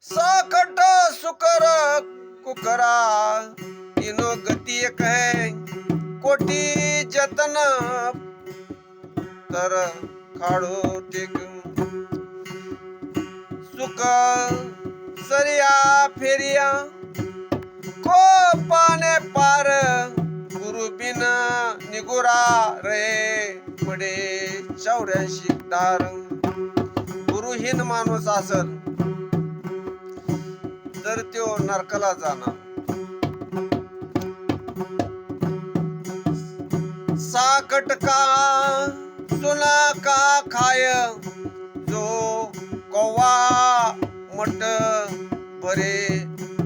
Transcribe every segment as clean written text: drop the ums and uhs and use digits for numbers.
साकट सुकर कुकरा तीनों गति एक है कोटी जतन तर खाड़ो टेक सुख सरिया फेरिया को पाने पार गुरु बिना निगुरा रे पडे 84 दार गुरुहीन माणूस असल तर त्यो नरकाला जाणार साकट का सुना का खाय जो कौवा मट बरे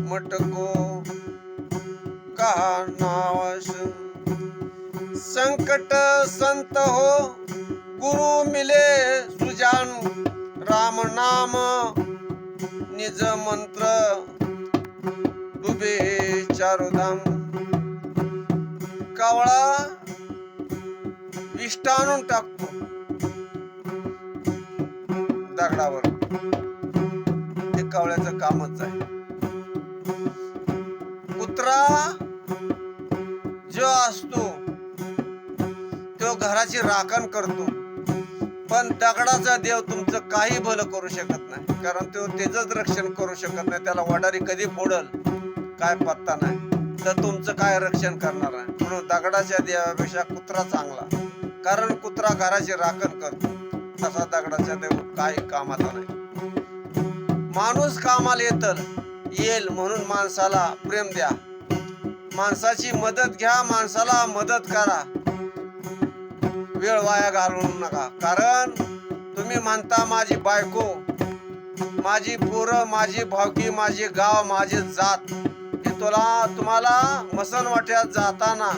मटको का नावश संकट संत हो गुरु मिले सुजान राम नाम निज मंत्र डुबे चारुधाम कावळा विष्ट आणून टाकतो दगडावर ते कावळ्याचं कामच आहे कुत्रा जो असतो तो घराची राखण करतो पण दगडाचा देव तुमचं काही भलं करू शकत नाही कारण तो त्याच रक्षण करू शकत नाही त्याला वडारी कधी फोडल काय पत्ता नाही तर तुमचं काय रक्षण करणार आहे म्हणून दगडाच्या देवापेक्षा कुत्रा चांगला कारण कुत्रा घराची राखण करतो तसा दगडाचा देव काही कामाचा नाही माणूस कामाला येईल म्हणून माणसाला प्रेम द्या माणसाची मदत घ्या माणसाला मदत करा वेळ वाया घालवू नका कारण तुम्ही म्हणता माझी बायको माझी पोरं माझी भावकी माझी गाव माझी जात हे तुम्हाला मसनवाट्यात जाताना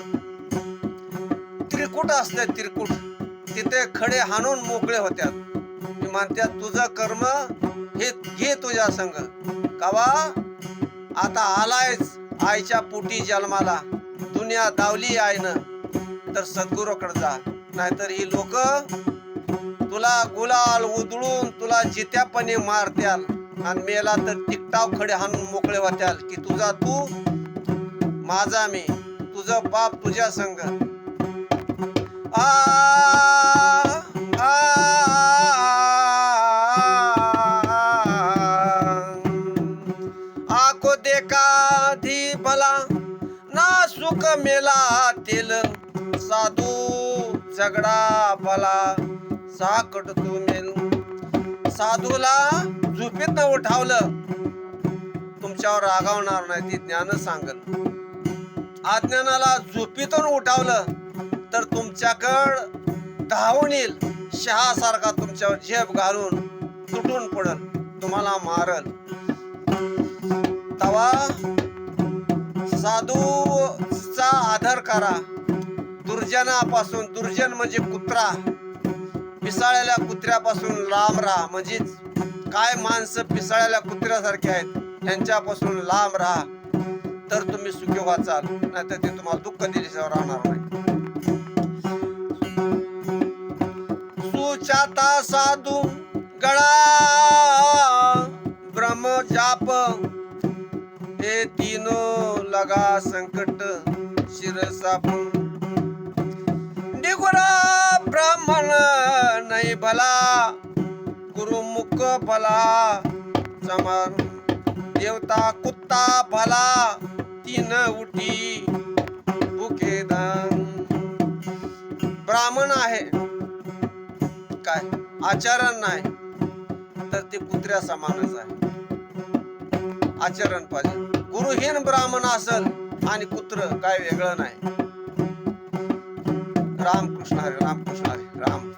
त्रिकूट असते त्रिकूट तिथे खडे हाणून मोकळे होत्यात मी म्हणतात तुझं कर्म हे घे तुझ्या संग कावा आता आलायच आईच्या पोटी जन्माला दुनिया दावली आईनं तर सद्गुरूकडे जा नाहीतर ही लोक तुला गुलाल उधळून तुला जित्यापणे मारत्याल आणि मेला तर टिकटाव खडे हाणून मोकळे होत्याल की तुझा तू माझा मी तुझं पाप तुझ्या संग आ आको देखा धी भला ना सुख मेला तिल साधू झगडा भला साकट तू मेल साधूला झोपेत उठावलं तुमच्यावर रागावणार नाही ती ज्ञान सांगल अज्ञानाला झोपेतून उठावलं तर तुमच्याकडं धावून येईल शहासारखा तुमच्यावर झेप घालून तुटून पडल तुम्हाला मारल तवा साधूचा आदर करा दुर्जनापासून दुर्जन म्हणजे कुत्रा पिसाळलेल्या कुत्र्यापासून लांब राहा म्हणजे काय माणसं पिसाळलेल्या कुत्र्यासारखे आहेत त्यांच्यापासून लांब राहा तर तुम्ही सुखी व्हाचाल नाहीतर ते तुम्हाला दुःख दिल्याशिवाय राहणार नाही सुचाता साधू गळा ब्रह्म जाप हे तीनों लगा संकट शिरसाप निगुरा ब्राह्मण नहीं भला गुरुमुख भला समान देवता कुत्ता भला तीन उठी भुके दान ब्राह्मण आहे काय आचरण नाही तर ते कुत्र्या समानच आहे आचरण पाहिजे गुरुहीन ब्राह्मण असल आणि कुत्र काय वेगळं नाही रामकृष्ण हरी रामकृष्ण हरी राम